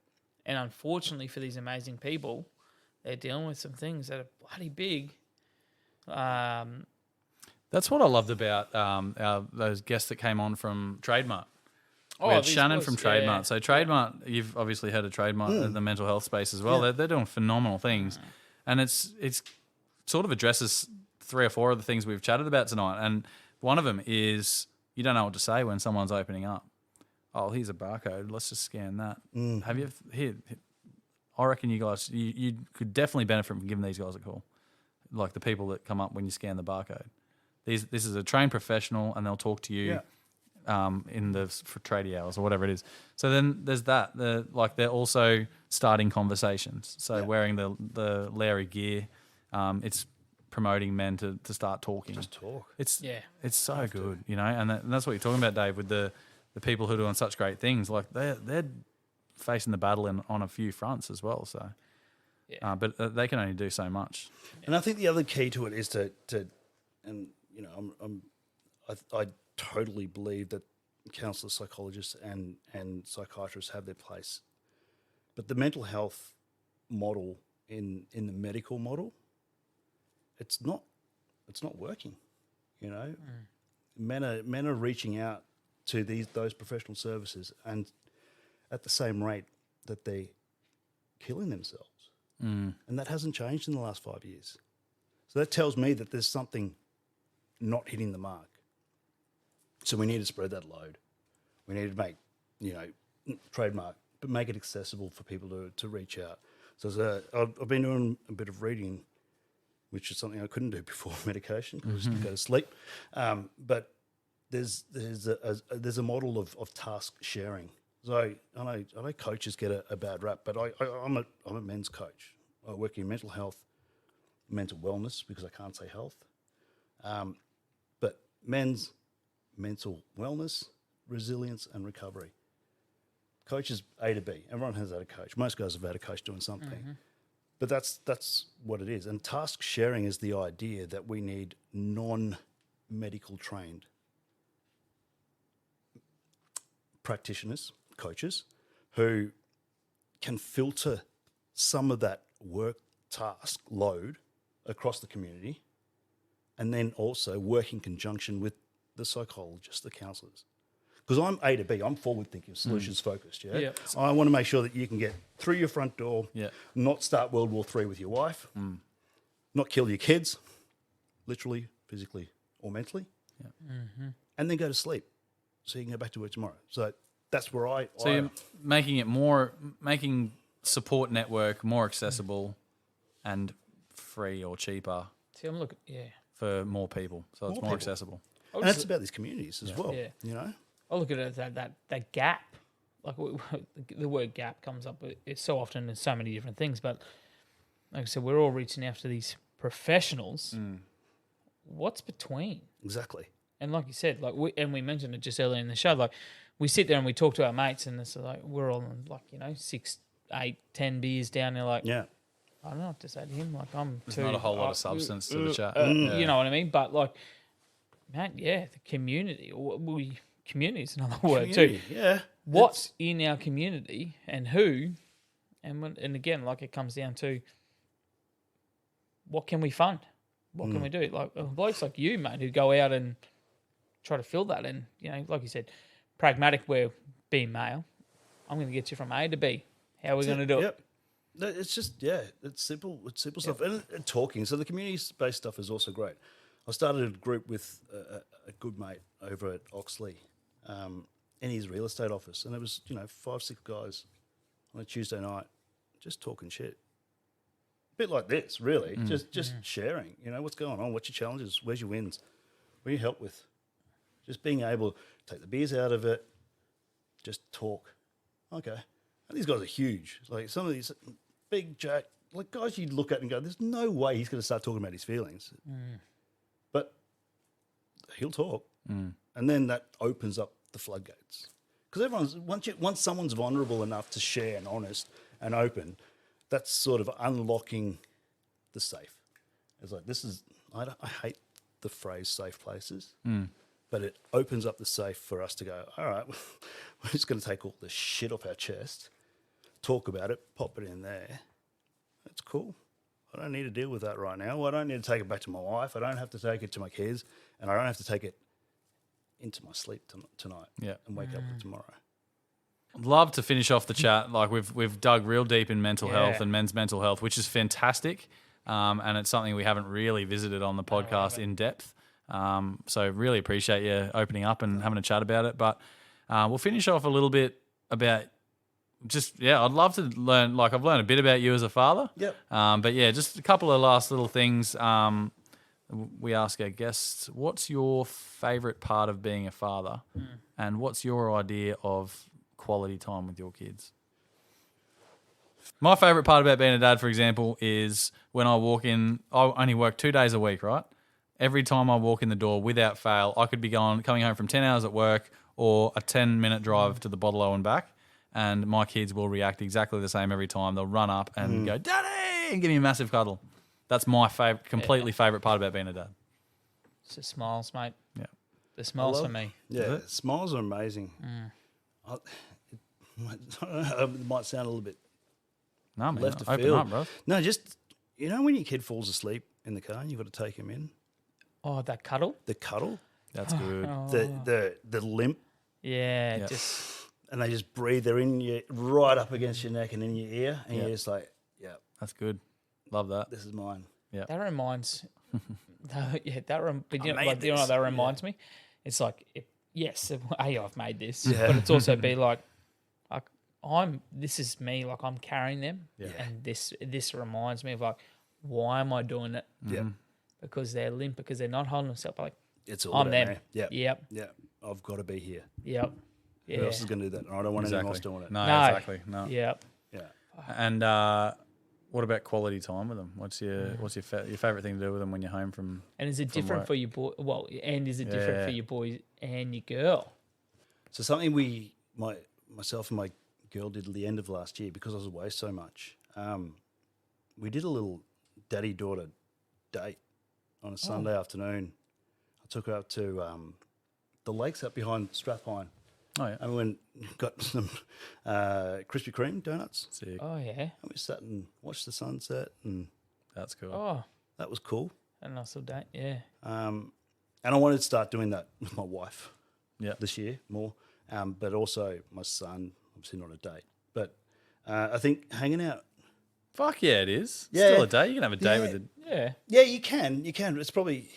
And unfortunately for these amazing people, they're dealing with some things that are bloody big. That's what I loved about those guests that came on from Trademark. We had Shannon from Trademark. So Trademark, you've obviously heard of Trademark in the mental health space as well. Yeah. They're doing phenomenal things. And it's sort of addresses 3 or 4 of the things we've chatted about tonight. And one of them is you don't know what to say when someone's opening up. Oh, here's a barcode. Let's just scan that. Have you here? I reckon you guys, you could definitely benefit from giving these guys a call, like the people that come up when you scan the barcode. This is a trained professional, and they'll talk to you for tradie hours or whatever it is. So then there's that. They're also starting conversations. So wearing the Larry gear, it's promoting men to start talking. Just talk. It's so good, and that's what you're talking about, Dave, with the people who are doing such great things. Like they're facing the battle on a few fronts as well. So, but they can only do so much. And I think the other key to it is to I totally believe that counsellors, psychologists, and psychiatrists have their place, but the mental health model in the medical model, it's not working. Men are reaching out to those professional services, and at the same rate that they're killing themselves, and that hasn't changed in the last 5 years. So that tells me that there's something not hitting the mark. So we need to spread that load. We need to make, Trademark, but make it accessible for people to reach out. So I've been doing a bit of reading, which is something I couldn't do before medication because I used to go to sleep. But there's a model of task sharing. So I know coaches get a bad rap, but I'm a men's coach. I work in mental health, mental wellness, because I can't say health. But men's mental wellness, resilience, and recovery. Coach is A to B. Everyone has had a coach. Most guys have had a coach doing something. But that's what it is. And task sharing is the idea that we need non-medical trained practitioners, coaches, who can filter some of that work task load across the community, and then also work in conjunction with the psychologists, the counsellors. Because I'm A to B, I'm forward-thinking, solutions-focused, I want to make sure that you can get through your front door, not start World War III with your wife, not kill your kids, literally, physically, or mentally, and then go to sleep so you can go back to work tomorrow. So that's where So you're making support network more accessible and free or cheaper. See, I'm looking, for more people, so it's more accessible. And that's about these communities as well. I look at it as that gap. Like the word gap comes up. It's so often in so many different things. But like I said, we're all reaching after these professionals. What's between? Exactly. And like you said, we mentioned it just earlier in the show. Like we sit there and we talk to our mates, and it's like we're all on 6, 8, 10 beers down. They're like, I don't know what to say to him. Like There's not a whole lot of substance to the chat. You know what I mean? But like, man, the community. Community is another word Community, too. Yeah. What's in our community and who, and again, like it comes down to what can we fund? What can we do? Like blokes like you, mate, who go out and try to fill that. And, like you said, pragmatic, where being male, I'm going to get you from A to B. How are we going to do it? Yep. No, it's just, it's simple. It's simple stuff. And talking. So the community-based stuff is also great. I started a group with a good mate over at Oxley in his real estate office. And it was, 5, 6 guys on a Tuesday night just talking shit. A bit like this, really. Just sharing, what's going on, what's your challenges, where's your wins, what do you help with? Just being able to take the beers out of it, just talk. Okay. And these guys are huge. Like some of these big jack, like guys you'd look at and go, there's no way he's going to start talking about his feelings. But he'll talk. And then that opens up the floodgates. Because once someone's vulnerable enough to share and honest and open, that's sort of unlocking the safe. It's like, I hate the phrase safe places, but it opens up the safe for us to go, all right, we're just going to take all the shit off our chest, talk about it, pop it in there. That's cool. I don't need to deal with that right now. I don't need to take it back to my wife. I don't have to take it to my kids, and I don't have to take it into my sleep tonight and wake up with tomorrow. I'd love to finish off the chat. Like we've dug real deep in mental health and men's mental health, which is fantastic. And it's something we haven't really visited on the podcast in depth. So really appreciate you opening up and having a chat about it. But we'll finish off a little bit about I'd love to learn, like I've learned a bit about you as a father. Yep. But just a couple of last little things. We ask our guests, what's your favourite part of being a father? And what's your idea of quality time with your kids? My favourite part about being a dad, for example, is when I walk in, I only work 2 days a week, right? Every time I walk in the door, without fail, I could be coming home from 10 hours at work or a 10-minute drive to the Bottle and back, and my kids will react exactly the same every time. They'll run up and go, Daddy, and give me a massive cuddle. That's my completely favourite part about being a dad. It's the smiles, mate. Yeah. The smiles for me. Yeah, smiles are amazing. It might sound a little bit No, man, left of open field. up, bro. No, just, when your kid falls asleep in the car and you've got to take him in, Oh, that cuddle? the cuddle, That's good. the limp, Yeah, Yeah. and they just breathe. They're in you, right up against your neck and in your ear, and you're just like, That's good. Love that. this is mine. that reminds. But made this. that reminds me. It's like, I've made this, but it's also be like this is me. Like I'm carrying them, and this reminds me of like, why am I doing it? Yeah, Because they're limp, because they're not holding themselves. Like it's all I'm about them. me. Yeah, Yep. yeah. I've got to be here. Yep. Who else is going to do that? And I don't want anyone else Exactly. doing it. No, No. exactly. No. Yep. Yeah. And what about quality time with them? What's your favourite thing to do with them when you're home from? And is it from different work? for your boy? Well, and is it different for your boys and your girl? So something myself and my girl did at the end of last year, because I was away so much. We did a little daddy-daughter date on a Sunday afternoon. I took her up to the lakes up behind Strathpine. Oh yeah. And we got some Krispy Kreme donuts. Sick. Oh yeah. And we sat and watched the sunset, and That's cool. Oh, that was cool. a nice little date. Yeah. And I wanted to start doing that with my wife Yeah. this year more, but also my son, obviously not a date. But I think hanging out. Fuck yeah, it is. Yeah. Still a day. You can have a day with the. Yeah. Yeah, you can. It's probably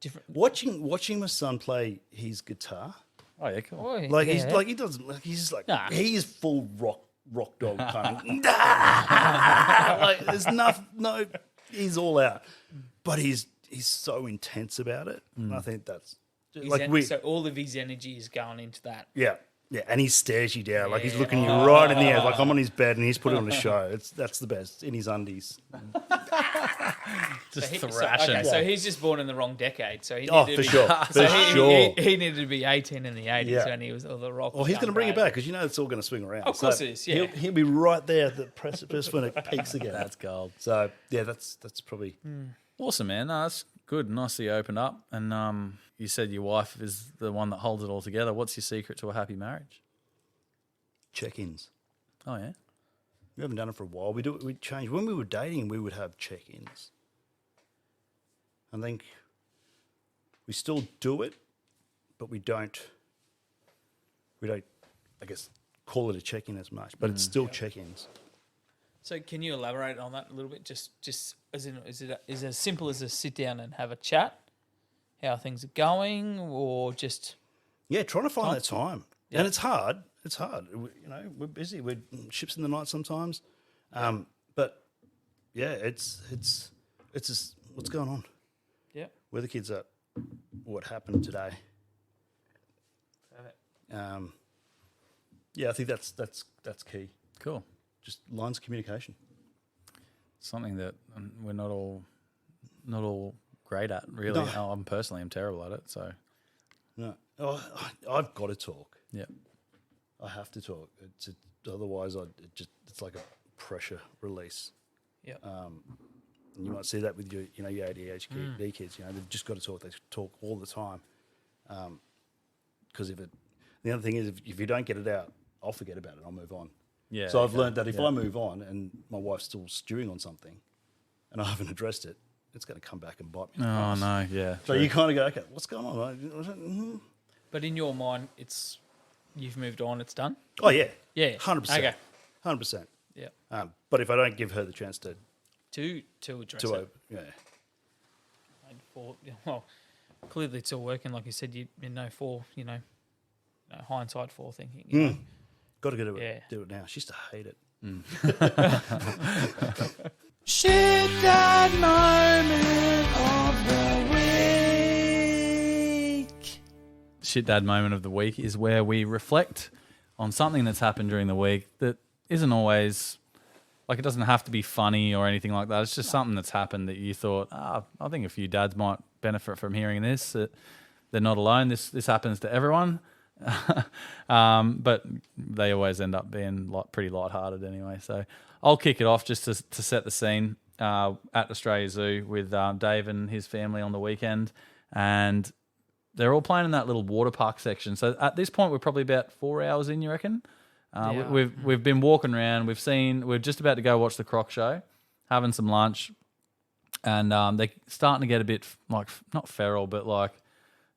Different. watching my son play his guitar. Oh yeah, cool. Oh, Like yeah. he doesn't, like he's just like Nah. he is full rock dog kind of. Like there's no, he's all out, but he's so intense about it. And I think that's So all of his energy is going into that. yeah, and he stares you down like he's Yeah. looking you right in the eyes. Like I'm on his bed and he's putting on a show. That's the best in his undies. Just So thrashing. so he's just born in the wrong decade. So he Oh, needed for to be, sure, So for he, sure. he needed to be 18 in the 80s Yeah. when he was all the rock. Well, he's going to bring it back because it's all going to swing around. Of course it is, yeah. He'll be right there at the precipice when it peaks again. That's gold. So yeah, that's probably Awesome, man. No, that's Good. Nicely opened up. And you said your wife is the one that holds it all together. What's your secret to a happy marriage? Check-ins. Oh, yeah? We haven't done it for a while. We changed. When we were dating, we would have check-ins. I think we still do it, but we don't, I guess, call it a check-in as much, but it's still check-ins. So can you elaborate on that a little bit? Just as in, is it as simple as a sit down and have a chat, how things are going, or just trying to find that time, and it's hard. It's hard. We're busy. We're ships in the night sometimes, but it's just what's going on. Yeah, Where the kids at, what happened today. I think that's key. Cool. Just lines of communication. Something that we're not all great at, really. No. I'm terrible at it. So, No, I've got to talk. yeah, I have to talk. Otherwise, it's like a pressure release. yeah. And you might see that with your ADHD kids. They've just got to talk. They talk all the time. Because the other thing is, if you don't get it out, I'll forget about it. I'll move on. yeah. So I've learned that if I move on and my wife's still stewing on something, and I haven't addressed it, it's going to come back and bite me. in the Oh ass. no, yeah. So true. you kind of go, okay, what's going on? But in your mind, you've moved on. It's done. Oh yeah, Yeah. 100%, Okay. 100%. Yeah. But if I don't give her the chance to address to it. Well, clearly it's all working. Like you said, hindsight forethinking. You know? got to do it. Yeah. Do it now. She used to hate it. Shit that moment of the week. Shit Dad moment of the week is where we reflect on something that's happened during the week that isn't always, like, it doesn't have to be funny or anything like that. It's just something that's happened that you thought, I think a few dads might benefit from hearing this, that they're not alone. This happens to everyone. But they always end up being pretty lighthearted anyway. So I'll kick it off just to set the scene at Australia Zoo with Dave and his family on the weekend, and they're all playing in that little water park section. So at this point, we're probably about 4 hours in, you reckon? We've been walking around. We're just about to go watch the croc show, having some lunch, and they're starting to get a bit like not feral, but like.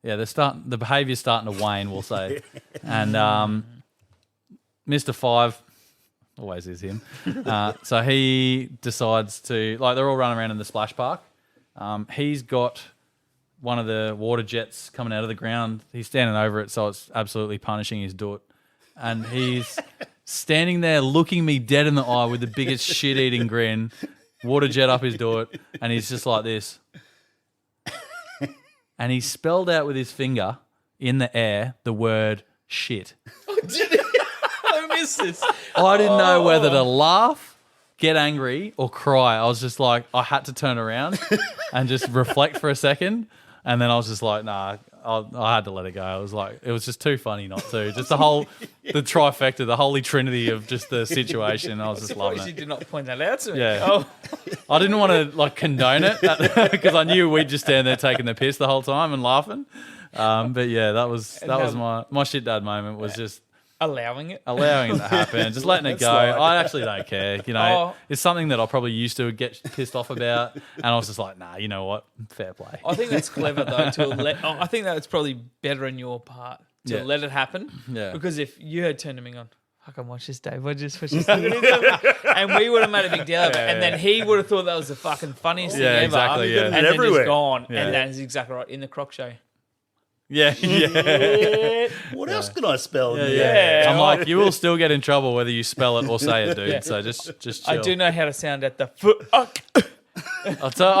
Yeah, the behaviour's starting to wane, we'll say. And Mr. Five, always is him. So he decides to, like, they're all running around in the splash park. He's got one of the water jets coming out of the ground. He's standing over it, so it's absolutely punishing his doot. And he's standing there looking me dead in the eye with the biggest shit-eating grin, water jet up his doot, and he's just like this. And he spelled out with his finger in the air the word shit. I missed this. I didn't know whether to laugh, get angry, or cry. I was just like, I had to turn around and just reflect for a second. And then I was just like, nah, I had to let it go. It was just too funny not to. Just the trifecta, the holy trinity of just the situation. I was just loving You it. did not point that out to me. Yeah. Oh. I didn't want to condone it because I knew we'd just stand there taking the piss the whole time and laughing. But yeah, that was my shit dad moment was just Allowing it to happen, just letting it go. I actually don't care. It's something that I probably used to get pissed off about, and I was just like, nah, you know what? Fair play. I think that's clever though. I think that's probably better on your part to let it happen. Yeah. Because if you had turned to me on, I can watch this, Dave. Watch this. And we would have made a big deal of it. And then he would have thought that was the fucking funniest thing ever. Exactly, yeah. And then Everywhere. just gone. Yeah. And that is exactly right. In the croc show. Yeah. What else can I spell? Yeah. I'm like, you will still get in trouble whether you spell it or say it, dude. So just chill. I do know how to sound at the foot. I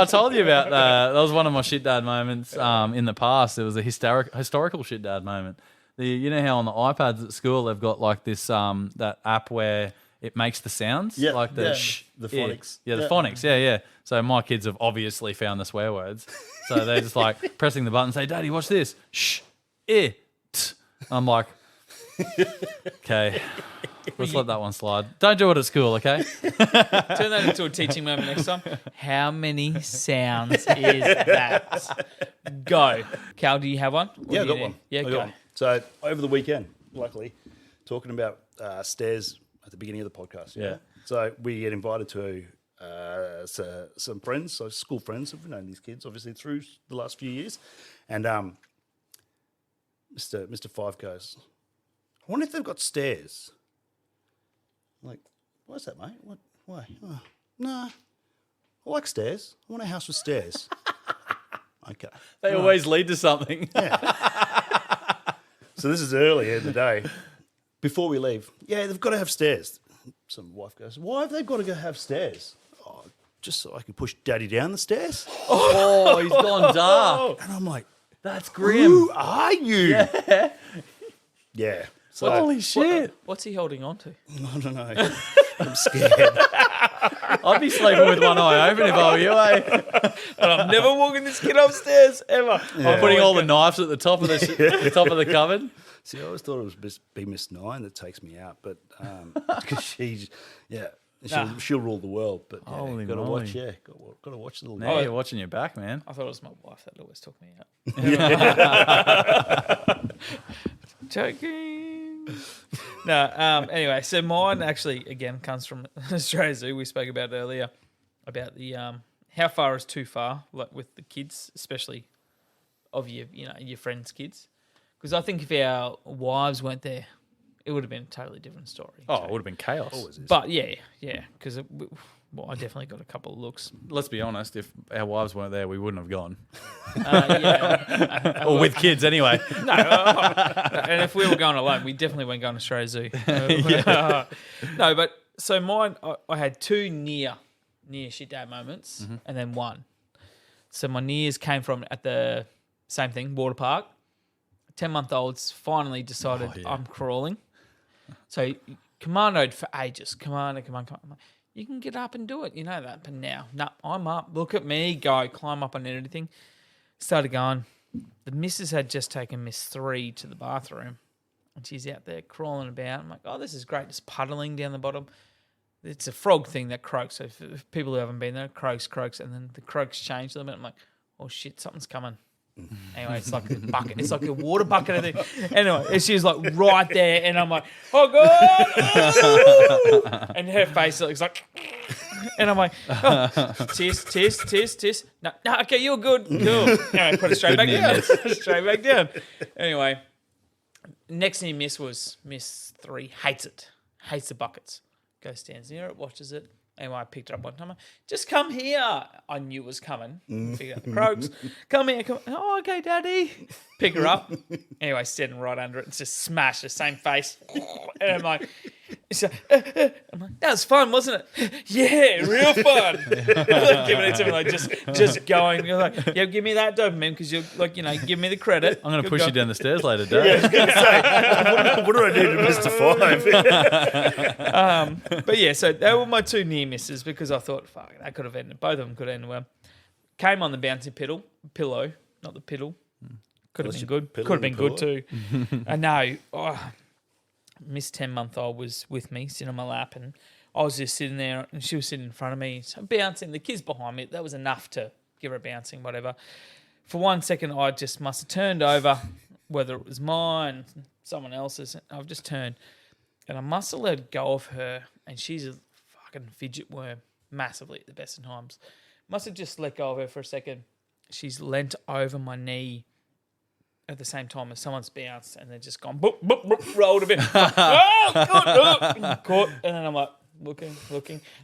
told you about that. That was one of my shit dad moments in the past. It was a historical shit dad moment. You know how on the iPads at school they've got like this that app where it makes the sounds, like the the phonics. Yeah, the phonics. Yeah. So my kids have obviously found the swear words, so they're just like pressing the button, say, "Daddy, watch this." Shh, t. I'm like, okay, Let's let that one slide. Don't do it at school, okay? Turn that into a teaching moment next time. How many sounds is that? Go. Cal, do you have one? Or Yeah, I do you got one. Yeah, I got go. one. So over the weekend, luckily, talking about stairs at the beginning of the podcast. Yeah. So we get invited to some friends, so school friends. We've known these kids obviously through the last few years, and Mr. Five goes, I wonder if they've got stairs. I'm like, what's that, mate? What? Why? Oh, no, I like stairs. I want a house with stairs. Okay. They always lead to something. So this is early in the day. Before we leave, yeah, they've got to have stairs. Some wife goes, why have they got to go have stairs? Oh, just so I can push Daddy down the stairs. Oh, he's gone dark. And I'm like, That's grim. who are you? Yeah. So, Holy shit. What's he holding on to? I don't know. I'm scared. I'd be sleeping with one eye open if I were you, eh? And I'm never walking this kid upstairs ever. I'm putting all the knives at the top of the top of the cupboard. See, I always thought it was be Miss Nine that takes me out, but because she'll rule the world. But yeah, Holy got to moly. watch. Yeah, got to watch the little. Now you're watching your back, man. I thought it was my wife that always took me out. Joking. No, anyway, so mine actually, again, comes from Australia Zoo. We spoke about it earlier, about the how far is too far, like with the kids, especially of your friends' kids. Because I think if our wives weren't there, it would have been a totally different story. Oh, it would have been chaos. Always is. But yeah, because I definitely got a couple of looks. Let's be honest, if our wives weren't there, we wouldn't have gone. Yeah, Or with kids, anyway. no, and if we were going alone, we definitely weren't going to Australia Zoo. No, but so mine, I had two near shit dad moments, and then one. So my nears came from at the same thing, water park. 10-month-olds finally decided I'm crawling. So commandoed for ages. Come on. I'm like, you can get up and do it. You know that. But now, no, I'm up. Look at me go. Climb up on anything. Started going. The missus had just taken Miss 3 to the bathroom. And she's out there crawling about. I'm like, oh, this is great. Just puddling down the bottom. It's a frog thing that croaks. So if people who haven't been there, croaks. And then the croaks change a little bit. I'm like, oh, shit, something's coming. Anyway, it's like a bucket. It's like a water bucket, I think. Anyway, and she's like right there, and I'm like, oh God! And her face looks like, and I'm like, oh, tis. No, okay, you're good. Cool. Anyway, put it straight back down. Straight back down. Anyway, next thing you miss was Miss 3 hates it. Hates the buckets. Goes, stands near it, watches it. Anyway, I picked it up one time. Just come here. I knew it was coming. Figure out the croaks. Come here. Oh, okay, Daddy. Pick her up. Anyway, standing right under it. It's just smash the same face. And I'm like, that was fun, wasn't it? Yeah, real fun. Like, giving it to me, like just going. You're like, yeah, give me that dopamine because you're like, give me the credit. I'm going to push you down the stairs later, Dad. Yeah, I was going to say, what do I do to Mr. 5? But yeah, so they were my two near misses because I thought, fuck, that could have ended. Both of them could have ended well. Came on the bouncy pillow, not the piddle. Could have been good. Could have been good too. I know. Oh, Miss 10-month-old was with me, sitting on my lap, and I was just sitting there, and she was sitting in front of me, so bouncing. The kids behind me, that was enough to give her bouncing, whatever. For 1 second, I just must have turned over, whether it was mine, someone else's. I've just turned, and I must have let go of her, and she's a fucking fidget worm, massively at the best of times. Must have just let go of her for a second. She's leant over my knee at the same time as someone's bounced, and they're just gone, boop, boop, boop, rolled a bit. Caught, and then I'm like, looking.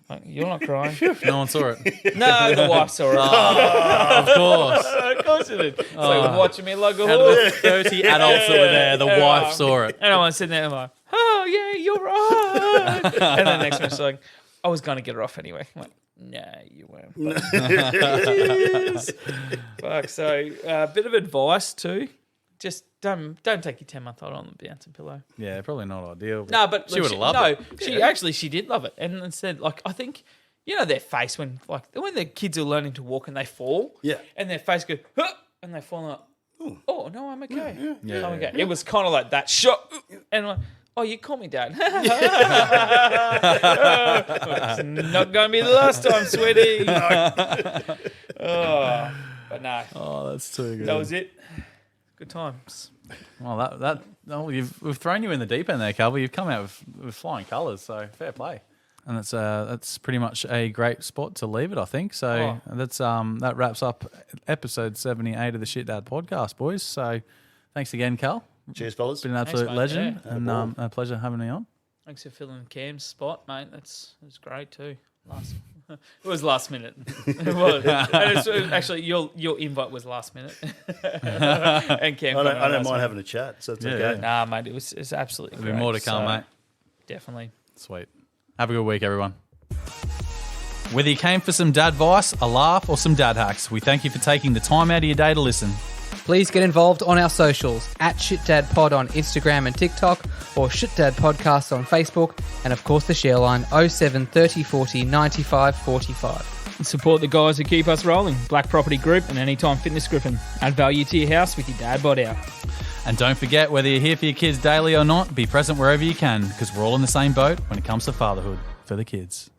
Like, you're not crying. No one saw it. No, the wife saw it. Oh, of course. Of course she did. So watching me like a Out of horse. the 30 adults that were there, the wife saw it. And I was sitting there, I'm like, oh, yeah, you're right. And then the next one, she's like, I was going to get her off anyway. I'm like, no, you weren't. Fuck, so a bit of advice too. Just don't take your 10-month-old on the bouncing pillow. Yeah, probably not ideal. No, but she would have loved it. She did love it. And said, like, I think, their face when the kids are learning to walk and they fall. Yeah. And their face goes, huh, and they fall like, oh, no, I'm okay. Yeah. I'm okay. It was kind of like that shot. And I'm like, Oh, you call me Dad. It's not going to be the last time, sweetie. Oh, but no. Oh, that's too good. That was it. Good times. Well, we've thrown you in the deep end there, Calvin. You've come out with flying colours, so fair play. And that's pretty much a great spot to leave it, I think. So that wraps up episode 78 of the Shit Dad podcast, boys. So thanks again, Cal. Cheers, fellas. It's been an absolute mate. legend, Yeah. and a pleasure having me on. Thanks for filling Cam's spot, mate. It was great too. It was last minute. It was. And actually, your invite was last minute. And Cam, I don't mind having a chat, so it's okay. Yeah. Nah, mate, it's absolutely There'll great. be more to come, mate. Definitely. Sweet. Have a good week, everyone. Whether you came for some dad advice, a laugh, or some dad hacks, we thank you for taking the time out of your day to listen. Please get involved on our socials at ShitDadPod on Instagram and TikTok, or ShitDad Podcast on Facebook, and of course the Shareline 07 30 40 95 45. And support the guys who keep us rolling. Black Property Group and Anytime Fitness Griffin. Add value to your house with your dad bod out. And don't forget, whether you're here for your kids daily or not, be present wherever you can, because we're all in the same boat when it comes to fatherhood for the kids.